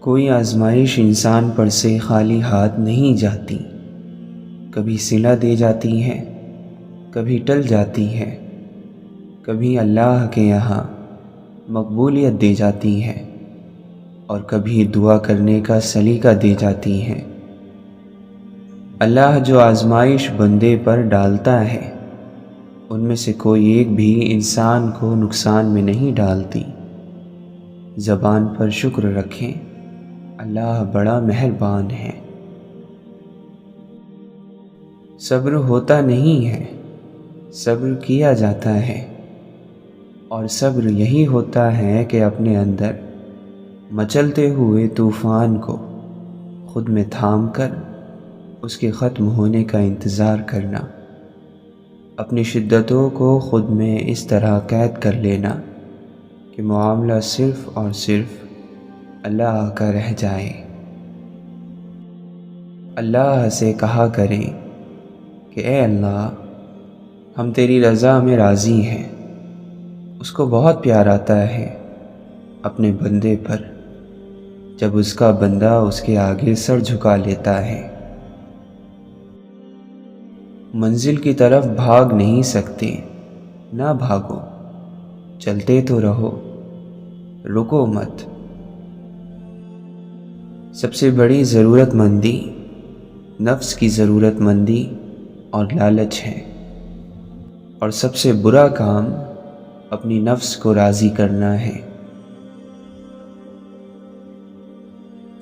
کوئی آزمائش انسان پر سے خالی ہاتھ نہیں جاتی، کبھی صلہ دے جاتی ہے، کبھی ٹل جاتی ہے، کبھی اللہ کے یہاں مقبولیت دے جاتی ہے اور کبھی دعا کرنے کا سلیقہ دے جاتی ہے۔ اللہ جو آزمائش بندے پر ڈالتا ہے ان میں سے کوئی ایک بھی انسان کو نقصان میں نہیں ڈالتی۔ زبان پر شکر رکھیں، اللہ بڑا مہربان ہے۔ صبر ہوتا نہیں ہے، صبر کیا جاتا ہے، اور صبر یہی ہوتا ہے کہ اپنے اندر مچلتے ہوئے طوفان کو خود میں تھام کر اس کے ختم ہونے کا انتظار کرنا، اپنی شدتوں کو خود میں اس طرح قید کر لینا کہ معاملہ صرف اور صرف اللہ کا رہ جائے۔ اللہ سے کہا کریں کہ اے اللہ، ہم تیری رضا میں راضی ہیں۔ اس کو بہت پیار آتا ہے اپنے بندے پر جب اس کا بندہ اس کے آگے سر جھکا لیتا ہے۔ منزل کی طرف بھاگ نہیں سکتے، نہ بھاگو، چلتے تو رہو، رکو مت۔ سب سے بڑی ضرورت مندی نفس کی ضرورت مندی اور لالچ ہے، اور سب سے برا کام اپنی نفس کو راضی کرنا ہے۔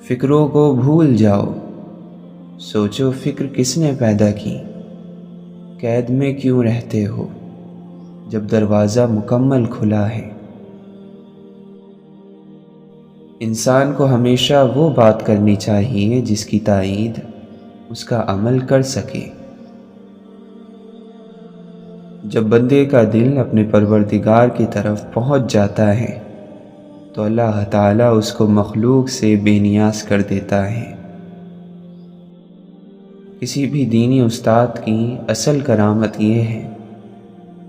فکروں کو بھول جاؤ، سوچو فکر کس نے پیدا کی، قید میں کیوں رہتے ہو جب دروازہ مکمل کھلا ہے۔ انسان کو ہمیشہ وہ بات کرنی چاہیے جس کی تائید اس کا عمل کر سکے۔ جب بندے کا دل اپنے پروردگار کی طرف پہنچ جاتا ہے تو اللہ تعالیٰ اس کو مخلوق سے بے نیاز کر دیتا ہے۔ کسی بھی دینی استاد کی اصل کرامت یہ ہے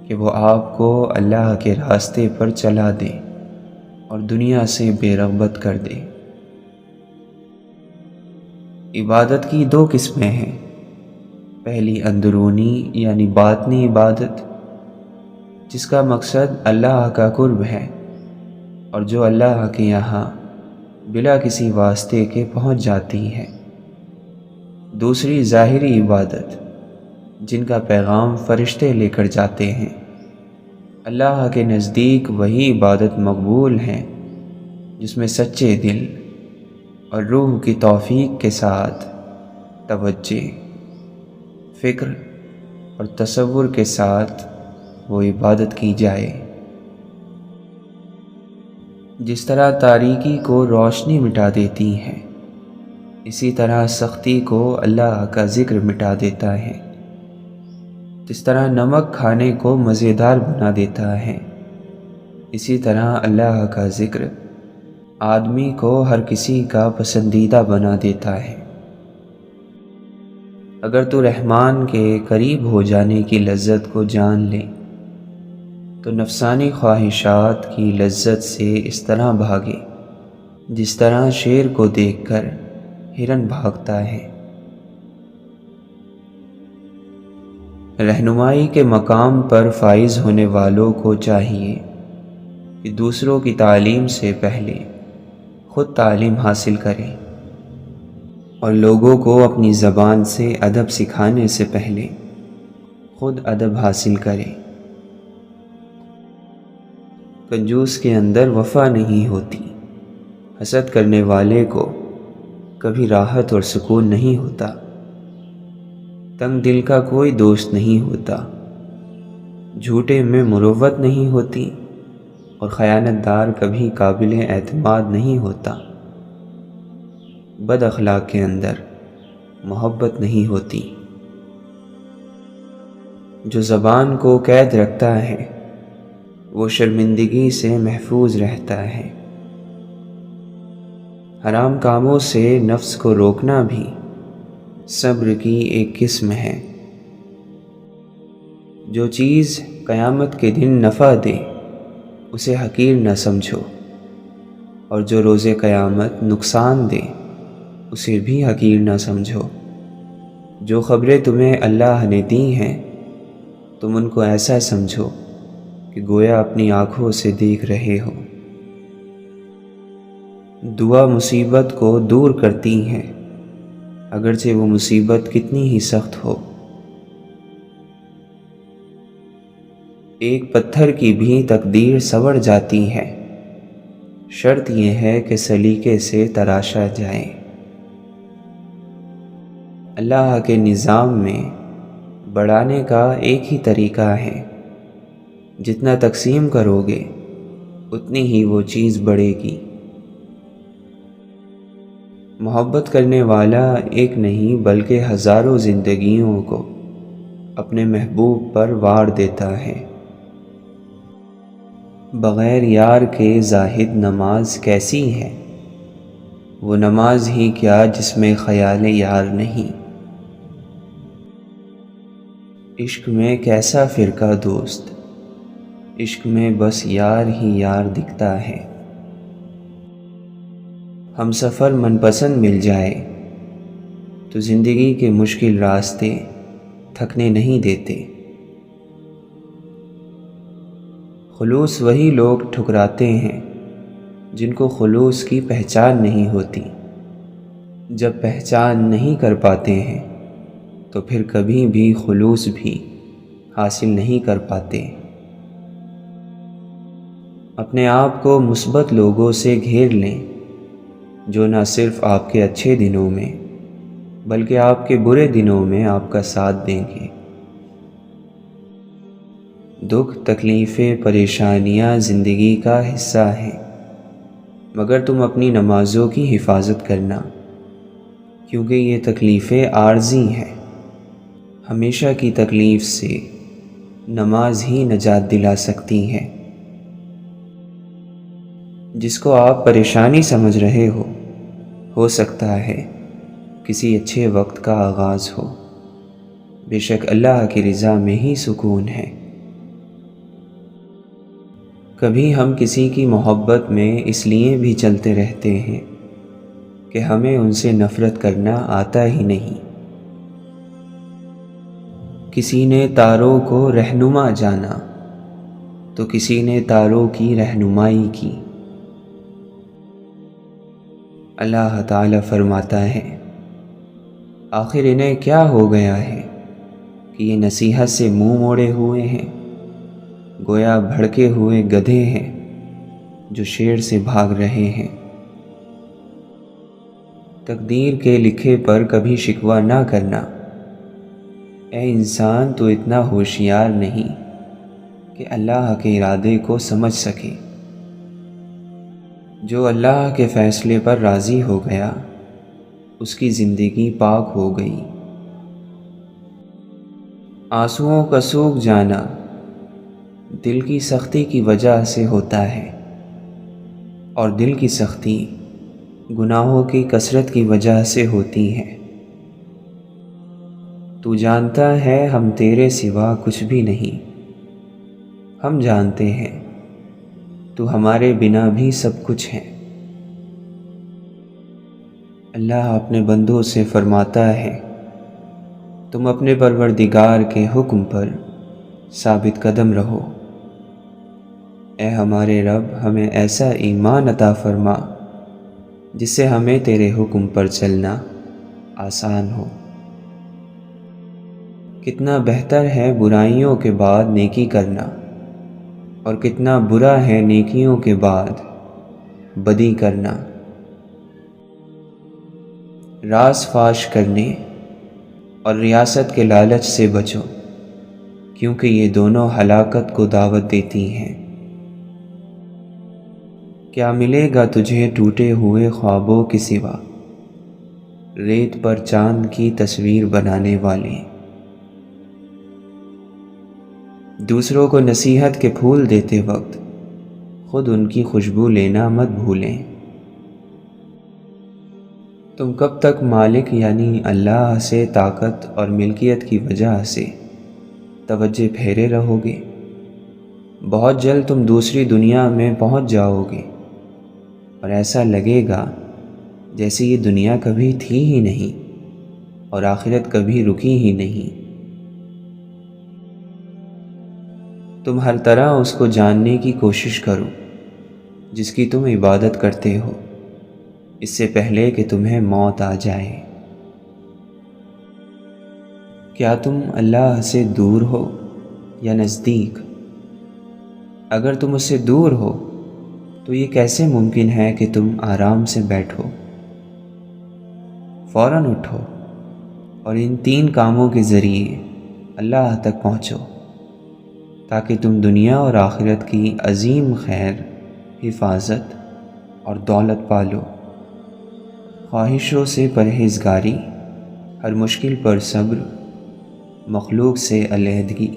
کہ وہ آپ کو اللہ کے راستے پر چلا دے اور دنیا سے بے رغبت کر دے۔ عبادت کی دو قسمیں ہیں، پہلی اندرونی یعنی باطنی عبادت جس کا مقصد اللہ کا قرب ہے اور جو اللہ کے یہاں بلا کسی واسطے کے پہنچ جاتی ہے۔ دوسری ظاہری عبادت جن کا پیغام فرشتے لے کر جاتے ہیں۔ اللہ کے نزدیک وہی عبادت مقبول ہے جس میں سچے دل اور روح کی توفیق کے ساتھ توجہ، فکر اور تصور کے ساتھ وہ عبادت کی جائے۔ جس طرح تاریکی کو روشنی مٹا دیتی ہے، اسی طرح سختی کو اللہ کا ذکر مٹا دیتا ہے۔ جس طرح نمک کھانے کو مزیدار بنا دیتا ہے، اسی طرح اللہ کا ذکر آدمی کو ہر کسی کا پسندیدہ بنا دیتا ہے۔ اگر تو رحمان کے قریب ہو جانے کی لذت کو جان لے تو نفسانی خواہشات کی لذت سے اس طرح بھاگے جس طرح شیر کو دیکھ کر ہرن بھاگتا ہے۔ رہنمائی کے مقام پر فائز ہونے والوں کو چاہیے کہ دوسروں کی تعلیم سے پہلے خود تعلیم حاصل کریں اور لوگوں کو اپنی زبان سے ادب سکھانے سے پہلے خود ادب حاصل کریں۔ کنجوس کے اندر وفا نہیں ہوتی، حسد کرنے والے کو کبھی راحت اور سکون نہیں ہوتا، تنگ دل کا کوئی دوست نہیں ہوتا، جھوٹے میں مروت نہیں ہوتی اور خیانت دار کبھی قابل اعتماد نہیں ہوتا، بد اخلاق کے اندر محبت نہیں ہوتی۔ جو زبان کو قید رکھتا ہے وہ شرمندگی سے محفوظ رہتا ہے۔ حرام کاموں سے نفس کو روکنا بھی صبر کی ایک قسم ہے۔ جو چیز قیامت کے دن نفع دے اسے حقیر نہ سمجھو، اور جو روز قیامت نقصان دے اسے بھی حقیر نہ سمجھو۔ جو خبریں تمہیں اللہ نے دی ہیں تم ان کو ایسا سمجھو کہ گویا اپنی آنکھوں سے دیکھ رہے ہو۔ دعا مصیبت کو دور کرتی ہیں اگرچہ وہ مصیبت کتنی ہی سخت ہو۔ ایک پتھر کی بھی تقدیر سنور جاتی ہے، شرط یہ ہے کہ سلیقے سے تراشا جائے۔ اللہ کے نظام میں بڑھانے کا ایک ہی طریقہ ہے، جتنا تقسیم کرو گے اتنی ہی وہ چیز بڑھے گی۔ محبت کرنے والا ایک نہیں بلکہ ہزاروں زندگیوں کو اپنے محبوب پر وار دیتا ہے۔ بغیر یار کے زاہد نماز کیسی ہے؟ وہ نماز ہی کیا جس میں خیال یار نہیں۔ عشق میں کیسا فرقہ دوست، عشق میں بس یار ہی یار دکھتا ہے۔ ہم سفر من پسند مل جائے تو زندگی کے مشکل راستے تھکنے نہیں دیتے۔ خلوص وہی لوگ ٹھکراتے ہیں جن کو خلوص کی پہچان نہیں ہوتی۔ جب پہچان نہیں کر پاتے ہیں تو پھر کبھی بھی خلوص بھی حاصل نہیں کر پاتے۔ اپنے آپ کو مثبت لوگوں سے گھیر لیں جو نہ صرف آپ کے اچھے دنوں میں بلکہ آپ کے برے دنوں میں آپ کا ساتھ دیں گے۔ دکھ، تکلیفیں، پریشانیاں زندگی کا حصہ ہیں، مگر تم اپنی نمازوں کی حفاظت کرنا، کیونکہ یہ تکلیفیں عارضی ہیں۔ ہمیشہ کی تکلیف سے نماز ہی نجات دلا سکتی ہے۔ جس کو آپ پریشانی سمجھ رہے ہو سکتا ہے کسی اچھے وقت کا آغاز ہو۔ بے شک اللہ کی رضا میں ہی سکون ہے۔ کبھی ہم کسی کی محبت میں اس لیے بھی چلتے رہتے ہیں کہ ہمیں ان سے نفرت کرنا آتا ہی نہیں۔ کسی نے تاروں کو رہنما جانا تو کسی نے تاروں کی رہنمائی کی۔ اللہ تعالیٰ فرماتا ہے، آخر انہیں کیا ہو گیا ہے کہ یہ نصیحت سے منہ موڑے ہوئے ہیں؟ گویا بھڑکے ہوئے گدھے ہیں جو شیر سے بھاگ رہے ہیں۔ تقدیر کے لکھے پر کبھی شکوہ نہ کرنا۔ اے انسان، تو اتنا ہوشیار نہیں کہ اللہ کے ارادے کو سمجھ سکے۔ جو اللہ کے فیصلے پر راضی ہو گیا اس کی زندگی پاک ہو گئی۔ آنسوؤں کا سوکھ جانا دل کی سختی کی وجہ سے ہوتا ہے، اور دل کی سختی گناہوں کی کثرت کی وجہ سے ہوتی ہے۔ تو جانتا ہے ہم تیرے سوا کچھ بھی نہیں، ہم جانتے ہیں تو ہمارے بنا بھی سب کچھ ہے۔ اللہ اپنے بندوں سے فرماتا ہے، تم اپنے پروردگار کے حکم پر ثابت قدم رہو۔ اے ہمارے رب، ہمیں ایسا ایمان عطا فرما جس سے ہمیں تیرے حکم پر چلنا آسان ہو۔ کتنا بہتر ہے برائیوں کے بعد نیکی کرنا، اور کتنا برا ہے نیکیوں کے بعد بدی کرنا۔ راز فاش کرنے اور ریاست کے لالچ سے بچو، کیونکہ یہ دونوں ہلاکت کو دعوت دیتی ہیں۔ کیا ملے گا تجھے ٹوٹے ہوئے خوابوں کے سوا، ریت پر چاند کی تصویر بنانے والے۔ دوسروں کو نصیحت کے پھول دیتے وقت خود ان کی خوشبو لینا مت بھولیں۔ تم کب تک مالک یعنی اللہ سے طاقت اور ملکیت کی وجہ سے توجہ پھیرے رہو گے؟ بہت جلد تم دوسری دنیا میں پہنچ جاؤ گے، اور ایسا لگے گا جیسے یہ دنیا کبھی تھی ہی نہیں اور آخرت کبھی رکی ہی نہیں۔ تم ہر طرح اس کو جاننے کی کوشش کرو جس کی تم عبادت کرتے ہو، اس سے پہلے کہ تمہیں موت آ جائے۔ کیا تم اللہ سے دور ہو یا نزدیک؟ اگر تم اس سے دور ہو تو یہ کیسے ممکن ہے کہ تم آرام سے بیٹھو؟ فوراً اٹھو اور ان 3 کاموں کے ذریعے اللہ تک پہنچو تاکہ تم دنیا اور آخرت کی عظیم خیر، حفاظت اور دولت پالو۔ خواہشوں سے پرہیزگاری، ہر مشکل پر صبر، مخلوق سے علیحدگی،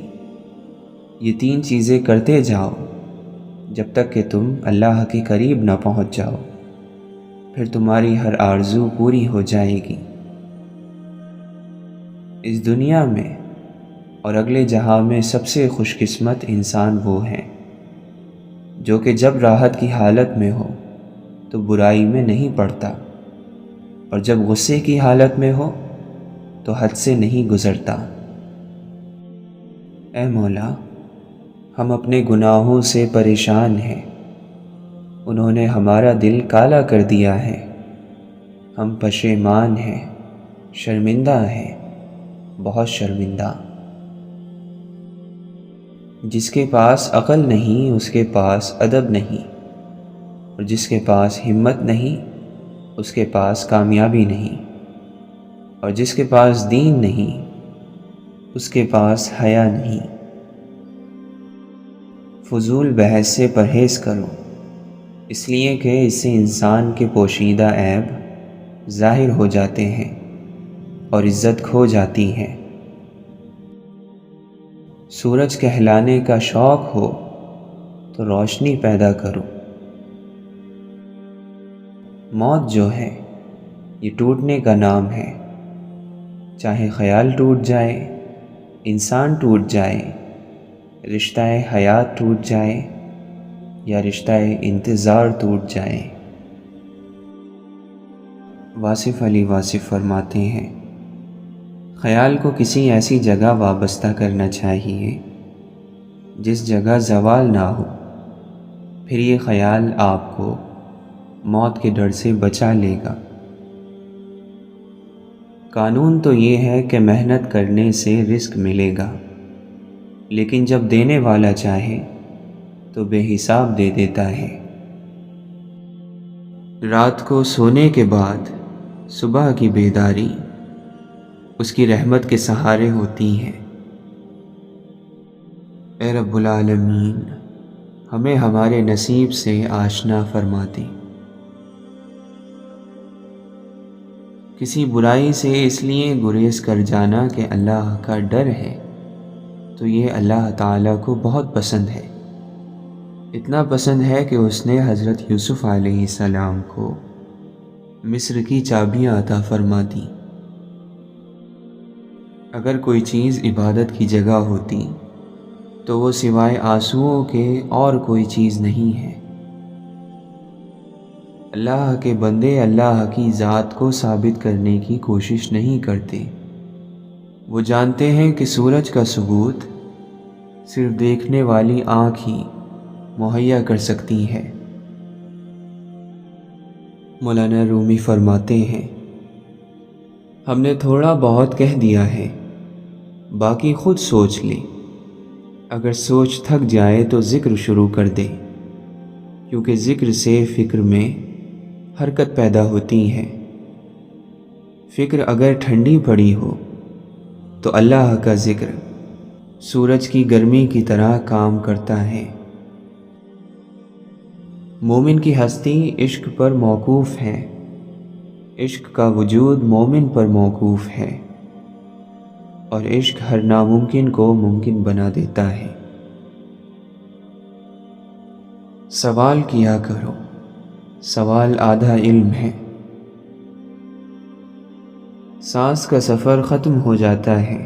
یہ 3 چیزیں کرتے جاؤ جب تک کہ تم اللہ کے قریب نہ پہنچ جاؤ، پھر تمہاری ہر آرزو پوری ہو جائے گی۔ اس دنیا میں اور اگلے جہاں میں سب سے خوش قسمت انسان وہ ہیں جو کہ جب راحت کی حالت میں ہو تو برائی میں نہیں پڑتا، اور جب غصے کی حالت میں ہو تو حد سے نہیں گزرتا۔ اے مولا، ہم اپنے گناہوں سے پریشان ہیں، انہوں نے ہمارا دل کالا کر دیا ہے، ہم پشیمان ہیں، شرمندہ ہیں، بہت شرمندہ۔ جس کے پاس عقل نہیں اس کے پاس ادب نہیں، اور جس کے پاس ہمت نہیں اس کے پاس کامیابی نہیں، اور جس کے پاس دین نہیں اس کے پاس حیا نہیں۔ فضول بحث سے پرہیز کرو، اس لیے کہ اس سے انسان کے پوشیدہ عیب ظاہر ہو جاتے ہیں اور عزت کھو جاتی ہے۔ سورج کہلانے کا شوق ہو تو روشنی پیدا کرو۔ موت جو ہے یہ ٹوٹنے کا نام ہے، چاہے خیال ٹوٹ جائے، انسان ٹوٹ جائے، رشتہ حیات ٹوٹ جائے یا رشتہ انتظار ٹوٹ جائے۔ واصف علی واصف فرماتے ہیں، خیال کو کسی ایسی جگہ وابستہ کرنا چاہیے جس جگہ زوال نہ ہو، پھر یہ خیال آپ کو موت کے ڈر سے بچا لے گا۔ قانون تو یہ ہے کہ محنت کرنے سے رزق ملے گا، لیکن جب دینے والا چاہے تو بے حساب دے دیتا ہے۔ رات کو سونے کے بعد صبح کی بیداری اس کی رحمت کے سہارے ہوتی ہیں۔ اے رب العالمین، ہمیں ہمارے نصیب سے آشنا فرما دے۔ کسی برائی سے اس لیے گریز کر جانا کہ اللہ کا ڈر ہے تو یہ اللہ تعالیٰ کو بہت پسند ہے، اتنا پسند ہے کہ اس نے حضرت یوسف علیہ السلام کو مصر کی چابیاں عطا فرما دیں۔ اگر کوئی چیز عبادت کی جگہ ہوتی تو وہ سوائے آنسوؤں کے اور کوئی چیز نہیں ہے۔ اللہ کے بندے اللہ کی ذات کو ثابت کرنے کی کوشش نہیں کرتے، وہ جانتے ہیں کہ سورج کا ثبوت صرف دیکھنے والی آنکھ ہی مہیا کر سکتی ہے۔ مولانا رومی فرماتے ہیں، ہم نے تھوڑا بہت کہہ دیا ہے، باقی خود سوچ لے، اگر سوچ تھک جائے تو ذکر شروع کر دے، کیونکہ ذکر سے فکر میں حرکت پیدا ہوتی ہے۔ فکر اگر ٹھنڈی پڑی ہو تو اللہ کا ذکر سورج کی گرمی کی طرح کام کرتا ہے۔ مومن کی ہستی عشق پر موقوف ہے، عشق کا وجود مومن پر موقوف ہے، اور عشق ہر ناممکن کو ممکن بنا دیتا ہے۔ سوال کیا کرو، سوال آدھا علم ہے۔ سانس کا سفر ختم ہو جاتا ہے،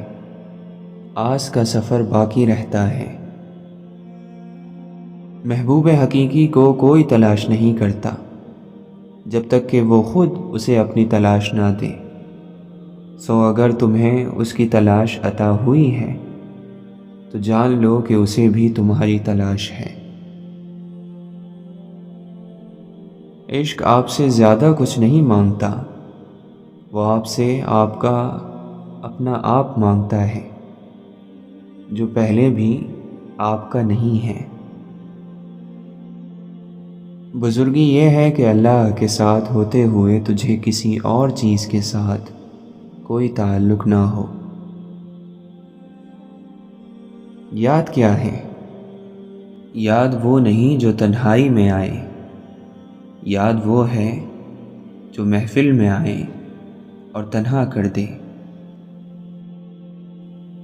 آس کا سفر باقی رہتا ہے۔ محبوب حقیقی کو کوئی تلاش نہیں کرتا، جب تک کہ وہ خود اسے اپنی تلاش نہ دے۔ سو اگر تمہیں اس کی تلاش عطا ہوئی ہے تو جان لو کہ اسے بھی تمہاری تلاش ہے۔ عشق آپ سے زیادہ کچھ نہیں مانگتا، وہ آپ سے آپ کا اپنا آپ مانگتا ہے جو پہلے بھی آپ کا نہیں ہے۔ بزرگی یہ ہے کہ اللہ کے ساتھ ہوتے ہوئے تجھے کسی اور چیز کے ساتھ کوئی تعلق نہ ہو۔ یاد کیا ہے؟ یاد وہ نہیں جو تنہائی میں آئے، یاد وہ ہے جو محفل میں آئے اور تنہا کر دے۔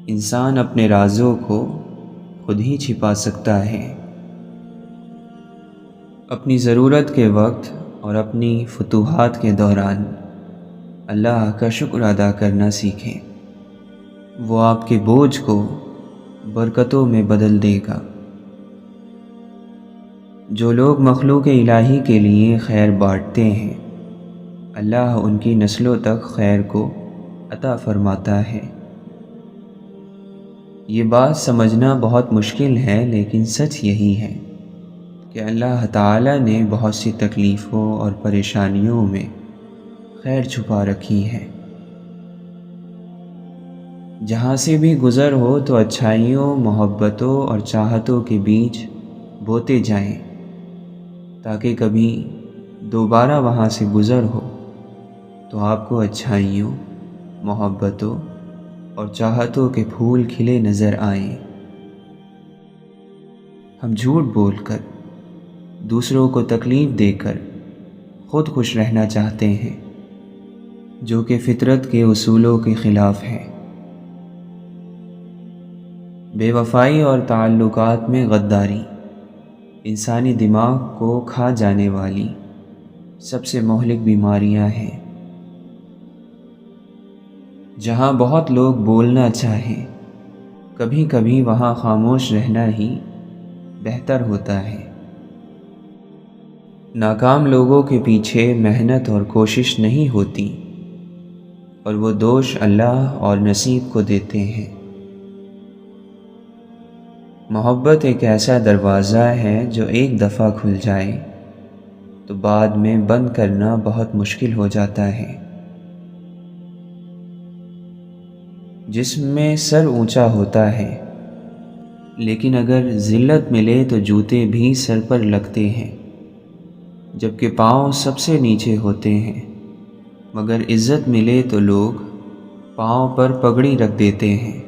انسان اپنے رازوں کو خود ہی چھپا سکتا ہے۔ اپنی ضرورت کے وقت اور اپنی فتوحات کے دوران اللہ کا شکر ادا کرنا سیکھیں، وہ آپ کے بوجھ کو برکتوں میں بدل دے گا۔ جو لوگ مخلوق الہی کے لیے خیر بانٹتے ہیں، اللہ ان کی نسلوں تک خیر کو عطا فرماتا ہے۔ یہ بات سمجھنا بہت مشکل ہے، لیکن سچ یہی ہے کہ اللہ تعالیٰ نے بہت سی تکلیفوں اور پریشانیوں میں خیر چھپا رکھی ہے۔ جہاں سے بھی گزر ہو تو اچھائیوں، محبتوں اور چاہتوں کے بیچ بوتے جائیں، تاکہ کبھی دوبارہ وہاں سے گزر ہو تو آپ کو اچھائیوں، محبتوں اور چاہتوں کے پھول کھلے نظر آئیں۔ ہم جھوٹ بول کر، دوسروں کو تکلیف دے کر خود خوش رہنا چاہتے ہیں، جو کہ فطرت کے اصولوں کے خلاف ہے۔ بے وفائی اور تعلقات میں غداری انسانی دماغ کو کھا جانے والی سب سے مہلک بیماریاں ہیں۔ جہاں بہت لوگ بولنا چاہیں، کبھی کبھی وہاں خاموش رہنا ہی بہتر ہوتا ہے۔ ناکام لوگوں کے پیچھے محنت اور کوشش نہیں ہوتی، اور وہ دوش اللہ اور نصیب کو دیتے ہیں۔ محبت ایک ایسا دروازہ ہے جو ایک دفعہ کھل جائے تو بعد میں بند کرنا بہت مشکل ہو جاتا ہے۔ جسم میں سر اونچا ہوتا ہے، لیکن اگر ذلت ملے تو جوتے بھی سر پر لگتے ہیں، جبکہ پاؤں سب سے نیچے ہوتے ہیں، مگر عزت ملے تو لوگ پاؤں پر پگڑی رکھ دیتے ہیں۔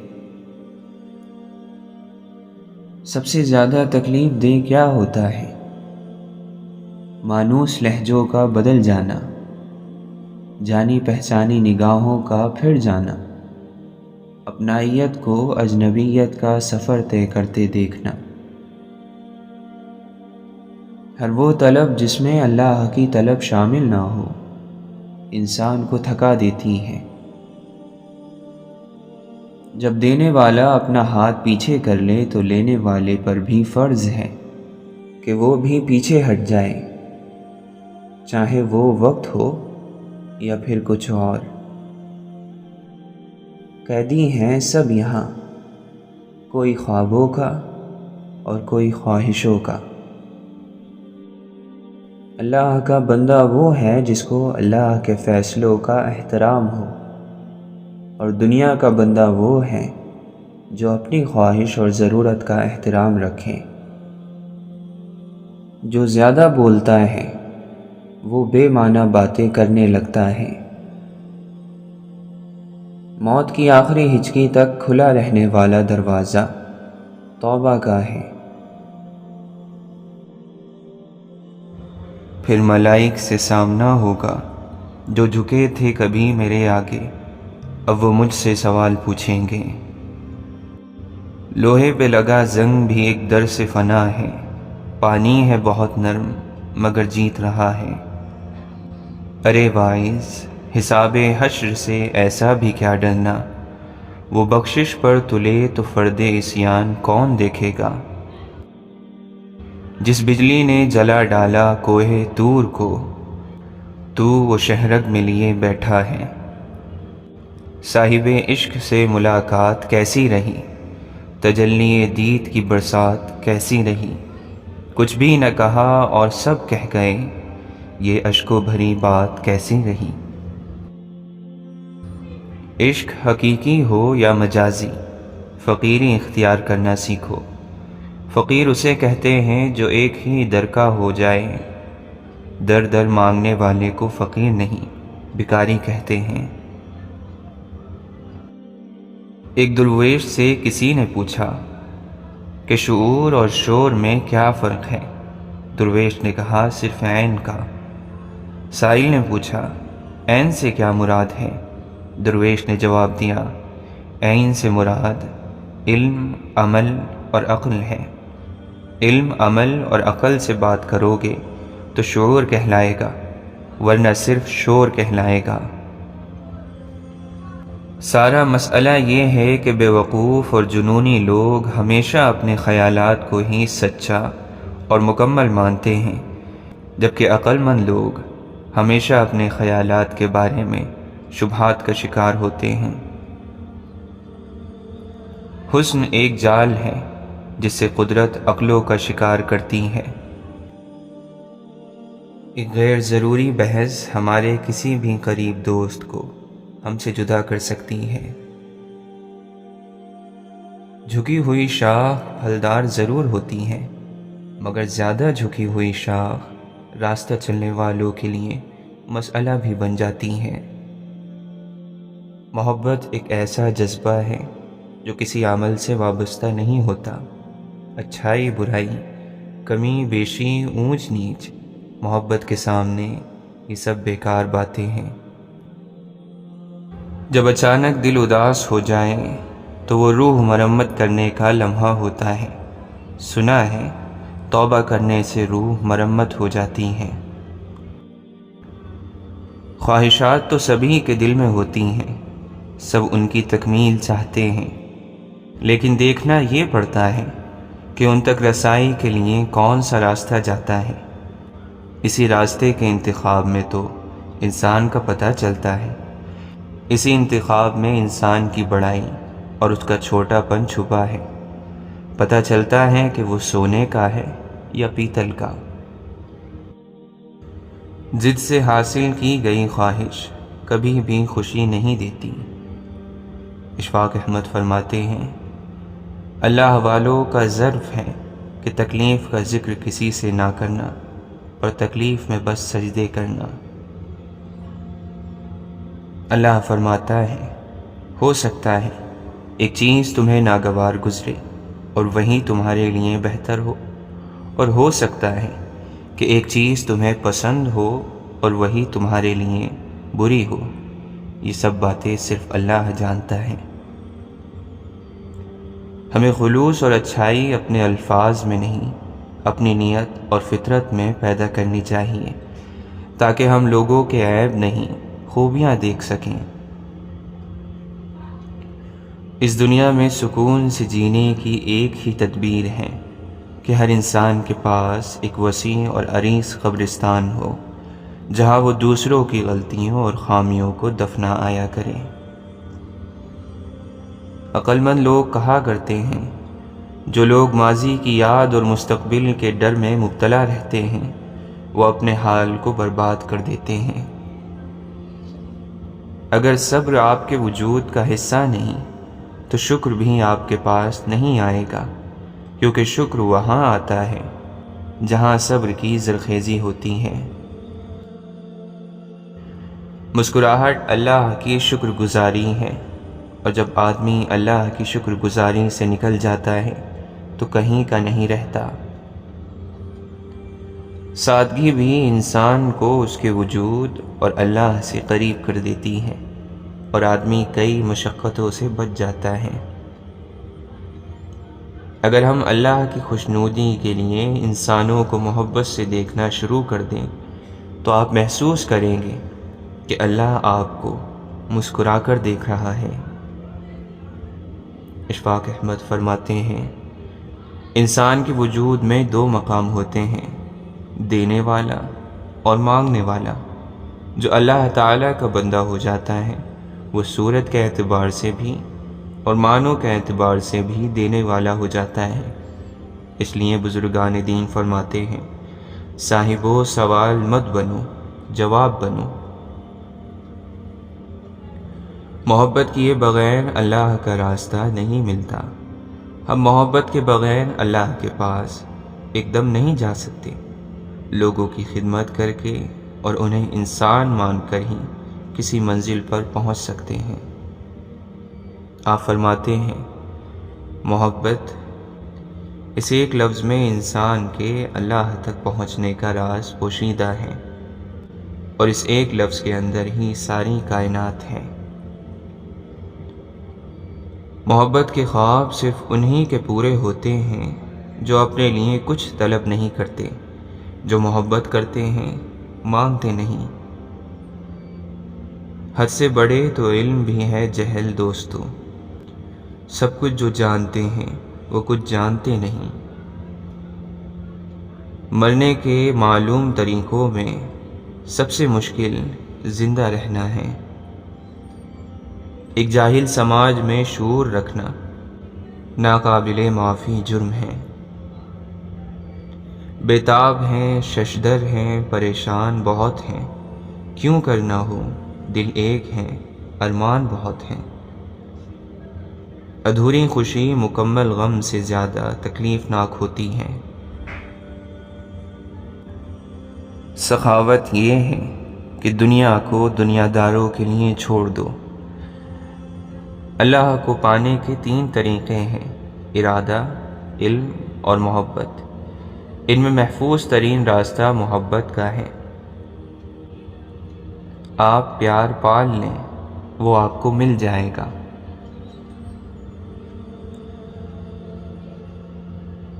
سب سے زیادہ تکلیف دہ کیا ہوتا ہے؟ مانوس لہجوں کا بدل جانا، جانی پہچانی نگاہوں کا پھر جانا، اپنائیت کو اجنبیت کا سفر طے کرتے دیکھنا۔ ہر وہ طلب جس میں اللہ کی طلب شامل نہ ہو انسان کو تھکا دیتی ہے۔ جب دینے والا اپنا ہاتھ پیچھے کر لے تو لینے والے پر بھی فرض ہے کہ وہ بھی پیچھے ہٹ جائے، چاہے وہ وقت ہو یا پھر کچھ اور۔ قیدی ہیں سب یہاں، کوئی خوابوں کا اور کوئی خواہشوں کا۔ اللہ کا بندہ وہ ہے جس کو اللہ کے فیصلوں کا احترام ہو، اور دنیا کا بندہ وہ ہے جو اپنی خواہش اور ضرورت کا احترام رکھے۔ جو زیادہ بولتا ہے وہ بے معنی باتیں کرنے لگتا ہے۔ موت کی آخری ہچکی تک کھلا رہنے والا دروازہ توبہ کا ہے۔ پھر ملائک سے سامنا ہوگا، جو جھکے تھے کبھی میرے آگے، اب وہ مجھ سے سوال پوچھیں گے۔ لوہے پہ لگا زنگ بھی ایک در سے فنا ہے، پانی ہے بہت نرم مگر جیت رہا ہے۔ ارے واعظ، حساب حشر سے ایسا بھی کیا ڈرنا، وہ بخشش پر تلے تو فرد عصیان کون دیکھے گا۔ جس بجلی نے جلا ڈالا کوہ طور کو، تو وہ شہرگ میں لیے بیٹھا ہے۔ صاحب عشق سے ملاقات کیسی رہی، تجلی دید کی برسات کیسی رہی، کچھ بھی نہ کہا اور سب کہہ گئے، یہ اشکوں بھری بات کیسی رہی۔ عشق حقیقی ہو یا مجازی، فقیری اختیار کرنا سیکھو۔ فقیر اسے کہتے ہیں جو ایک ہی در کا ہو جائے، در در مانگنے والے کو فقیر نہیں بھکاری کہتے ہیں۔ ایک درویش سے کسی نے پوچھا کہ شعور اور شور میں کیا فرق ہے؟ درویش نے کہا صرف عین کا۔ سائل نے پوچھا عین سے کیا مراد ہے؟ درویش نے جواب دیا عین سے مراد علم، عمل اور عقل ہے۔ علم، عمل اور عقل سے بات کرو گے تو شعور کہلائے گا، ورنہ صرف شور کہلائے گا۔ سارا مسئلہ یہ ہے کہ بے وقوف اور جنونی لوگ ہمیشہ اپنے خیالات کو ہی سچا اور مکمل مانتے ہیں، جبکہ عقل مند لوگ ہمیشہ اپنے خیالات کے بارے میں شبہات کا شکار ہوتے ہیں۔ حسن ایک جال ہے جس سے قدرت عقلوں کا شکار کرتی ہے۔ ایک غیر ضروری بحث ہمارے کسی بھی قریب دوست کو ہم سے جدا کر سکتی ہے۔ جھکی ہوئی شاخ پھلدار ضرور ہوتی ہے، مگر زیادہ جھکی ہوئی شاخ راستہ چلنے والوں کے لیے مسئلہ بھی بن جاتی ہے۔ محبت ایک ایسا جذبہ ہے جو کسی عمل سے وابستہ نہیں ہوتا۔ اچھائی، برائی، کمی بیشی، اونچ نیچ، محبت کے سامنے یہ سب بیکار باتیں ہیں۔ جب اچانک دل اداس ہو جائے تو وہ روح مرمت کرنے کا لمحہ ہوتا ہے۔ سنا ہے توبہ کرنے سے روح مرمت ہو جاتی ہے۔ خواہشات تو سبھی کے دل میں ہوتی ہیں، سب ان کی تکمیل چاہتے ہیں، لیکن دیکھنا یہ پڑتا ہے کہ ان تک رسائی کے لیے کون سا راستہ جاتا ہے۔ اسی راستے کے انتخاب میں تو انسان کا پتہ چلتا ہے۔ اسی انتخاب میں انسان کی بڑائی اور اس کا چھوٹا پن چھپا ہے۔ پتہ چلتا ہے کہ وہ سونے کا ہے یا پیتل کا۔ ضد سے حاصل کی گئی خواہش کبھی بھی خوشی نہیں دیتی۔ اشفاق احمد فرماتے ہیں اللہ والوں کا ظرف ہے کہ تکلیف کا ذکر کسی سے نہ کرنا اور تکلیف میں بس سجدے کرنا۔ اللہ فرماتا ہے ہو سکتا ہے ایک چیز تمہیں ناگوار گزرے اور وہی تمہارے لیے بہتر ہو سکتا ہے کہ ایک چیز تمہیں پسند ہو اور وہی تمہارے لیے بری ہو۔ یہ سب باتیں صرف اللہ جانتا ہے۔ ہمیں خلوص اور اچھائی اپنے الفاظ میں نہیں، اپنی نیت اور فطرت میں پیدا کرنی چاہیے، تاکہ ہم لوگوں کے عیب نہیں خوبیاں دیکھ سکیں۔ اس دنیا میں سکون سے جینے کی ایک ہی تدبیر ہے کہ ہر انسان کے پاس ایک وسیع اور عریض قبرستان ہو، جہاں وہ دوسروں کی غلطیوں اور خامیوں کو دفنا آیا کرے۔ عقل مند لوگ کہا کرتے ہیں جو لوگ ماضی کی یاد اور مستقبل کے ڈر میں مبتلا رہتے ہیں وہ اپنے حال کو برباد کر دیتے ہیں۔ اگر صبر آپ کے وجود کا حصہ نہیں تو شکر بھی آپ کے پاس نہیں آئے گا، کیونکہ شکر وہاں آتا ہے جہاں صبر کی زرخیزی ہوتی ہے۔ مسکراہٹ اللہ کی شکر گزاری ہے، اور جب آدمی اللہ کی شکر گزاری سے نکل جاتا ہے تو کہیں کا نہیں رہتا۔ سادگی بھی انسان کو اس کے وجود اور اللہ سے قریب کر دیتی ہے، اور آدمی کئی مشقتوں سے بچ جاتا ہے۔ اگر ہم اللہ کی خوشنودی کے لیے انسانوں کو محبت سے دیکھنا شروع کر دیں تو آپ محسوس کریں گے کہ اللہ آپ کو مسکرا کر دیکھ رہا ہے۔ اشفاق احمد فرماتے ہیں انسان کے وجود میں دو مقام ہوتے ہیں، دینے والا اور مانگنے والا۔ جو اللہ تعالیٰ کا بندہ ہو جاتا ہے وہ صورت کے اعتبار سے بھی اور معنوں کے اعتبار سے بھی دینے والا ہو جاتا ہے۔ اس لیے بزرگان دین فرماتے ہیں، صاحبو سوال مت بنو، جواب بنو۔ محبت کیے بغیر اللہ کا راستہ نہیں ملتا۔ ہم محبت کے بغیر اللہ کے پاس ایک دم نہیں جا سکتے۔ لوگوں کی خدمت کر کے اور انہیں انسان مان کر ہی کسی منزل پر پہنچ سکتے ہیں۔ آپ فرماتے ہیں، محبت اس ایک لفظ میں انسان کے اللہ تک پہنچنے کا راز پوشیدہ ہے، اور اس ایک لفظ کے اندر ہی ساری کائنات ہے۔ محبت کے خواب صرف انہی کے پورے ہوتے ہیں جو اپنے لیے کچھ طلب نہیں کرتے، جو محبت کرتے ہیں مانگتے نہیں۔ حد سے بڑے تو علم بھی ہے جہل دوستو، سب کچھ جو جانتے ہیں وہ کچھ جانتے نہیں۔ مرنے کے معلوم طریقوں میں سب سے مشکل زندہ رہنا ہے۔ ایک جاہل سماج میں شعور رکھنا ناقابل معافی جرم ہے۔ بےتاب ہیں، ششدر ہیں، پریشان بہت ہیں، کیوں کرنا ہو، دل ایک ہیں، ارمان بہت ہیں۔ ادھوری خوشی مکمل غم سے زیادہ تکلیف ناک ہوتی ہے۔ سخاوت یہ ہے کہ دنیا کو دنیا داروں کے لیے چھوڑ دو۔ اللہ کو پانے کے 3 طریقے ہیں، ارادہ، علم اور محبت۔ ان میں محفوظ ترین راستہ محبت کا ہے۔ آپ پیار پال لیں، وہ آپ کو مل جائے گا۔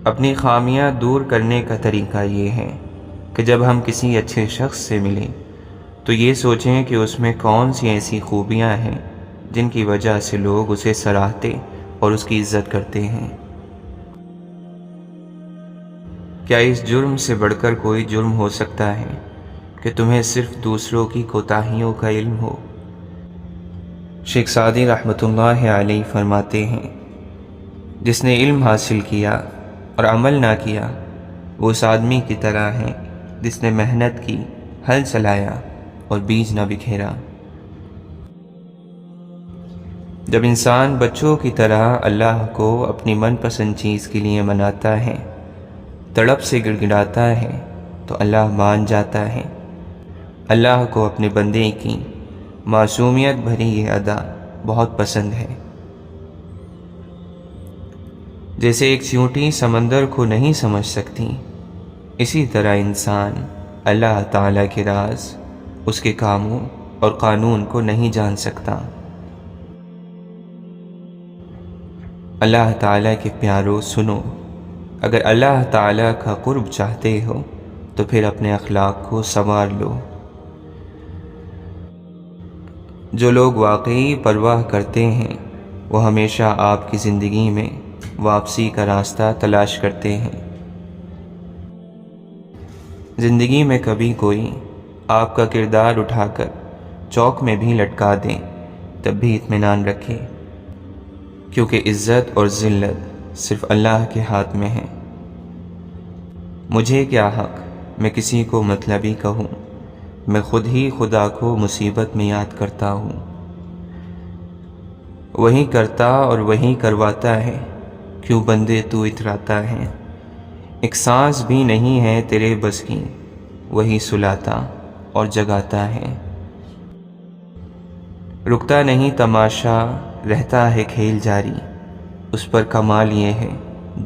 اپنی خامیاں دور کرنے کا طریقہ یہ ہے کہ جب ہم کسی اچھے شخص سے ملیں تو یہ سوچیں کہ اس میں کون سی ایسی خوبیاں ہیں جن کی وجہ سے لوگ اسے سراہتے اور اس کی عزت کرتے ہیں۔ کیا اس جرم سے بڑھ کر کوئی جرم ہو سکتا ہے کہ تمہیں صرف دوسروں کی کوتاہیوں کا علم ہو؟ شیخ سعدی رحمۃ اللہ علیہ فرماتے ہیں، جس نے علم حاصل کیا اور عمل نہ کیا وہ اس آدمی کی طرح ہے جس نے محنت کی، ہل چلایا اور بیج نہ بکھیرا۔ جب انسان بچوں کی طرح اللہ کو اپنی من پسند چیز کے لیے مناتا ہے، تڑپ سے گڑگڑاتا ہے تو اللہ مان جاتا ہے۔ اللہ کو اپنے بندے کی معصومیت بھری یہ ادا بہت پسند ہے۔ جیسے ایک چیونٹی سمندر کو نہیں سمجھ سکتی، اسی طرح انسان اللہ تعالیٰ کے راز، اس کے کاموں اور قانون کو نہیں جان سکتا۔ اللہ تعالیٰ کے پیارو سنو، اگر اللہ تعالیٰ کا قرب چاہتے ہو تو پھر اپنے اخلاق کو سنوار لو۔ جو لوگ واقعی پرواہ کرتے ہیں وہ ہمیشہ آپ کی زندگی میں واپسی کا راستہ تلاش کرتے ہیں۔ زندگی میں کبھی کوئی آپ کا کردار اٹھا کر چوک میں بھی لٹکا دیں تب بھی اطمینان رکھیں، کیونکہ عزت اور ذلت صرف اللہ کے ہاتھ میں ہے۔ مجھے کیا حق میں کسی کو مطلبی کہوں، میں خود ہی خدا کو مصیبت میں یاد کرتا ہوں۔ وہی کرتا اور وہی کرواتا ہے، کیوں بندے تو اتراتا ہے۔ ایک سانس بھی نہیں ہے تیرے بس کی، وہی سلاتا اور جگاتا ہے۔ رکتا نہیں تماشا، رہتا ہے کھیل جاری، اس پر کمال یہ ہے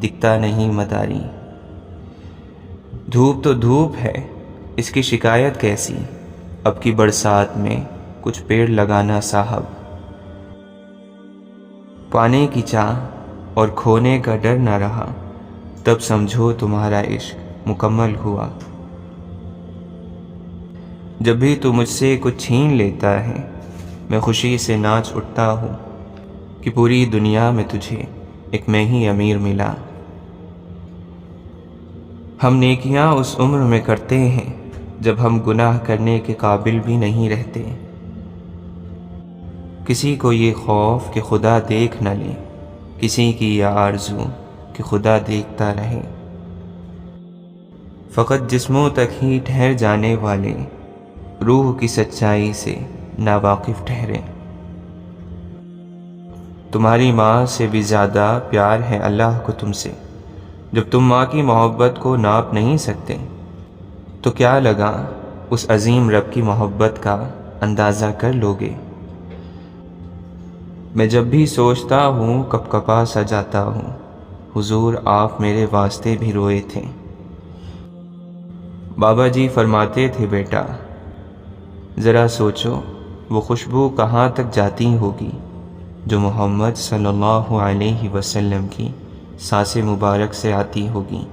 دکھتا نہیں مداری۔ دھوپ تو دھوپ ہے، اس کی شکایت کیسی، اب کی برسات میں کچھ پیڑ لگانا صاحب۔ پانے کی چاہ اور کھونے کا ڈر نہ رہا، تب سمجھو تمہارا عشق مکمل ہوا۔ جب بھی تو مجھ سے کچھ چھین لیتا ہے، میں خوشی سے ناچ اٹھتا ہوں کہ پوری دنیا میں تجھے ایک میں ہی امیر ملا۔ ہم نیکیاں اس عمر میں کرتے ہیں جب ہم گناہ کرنے کے قابل بھی نہیں رہتے۔ کسی کو یہ خوف کہ خدا دیکھ نہ لے، کسی کی یہ آرزو کہ خدا دیکھتا رہے۔ فقط جسموں تک ہی ٹھہر جانے والے روح کی سچائی سے ناواقف ٹھہرے۔ تمہاری ماں سے بھی زیادہ پیار ہے اللہ کو تم سے۔ جب تم ماں کی محبت کو ناپ نہیں سکتے تو کیا لگا اس عظیم رب کی محبت کا اندازہ کر لوگے۔ میں جب بھی سوچتا ہوں کپ کپا سا جاتا ہوں، حضور آپ میرے واسطے بھی روئے تھے۔ بابا جی فرماتے تھے بیٹا ذرا سوچو وہ خوشبو کہاں تک جاتی ہوگی جو محمد صلی اللہ علیہ وسلم کی سانس مبارک سے آتی ہوگی۔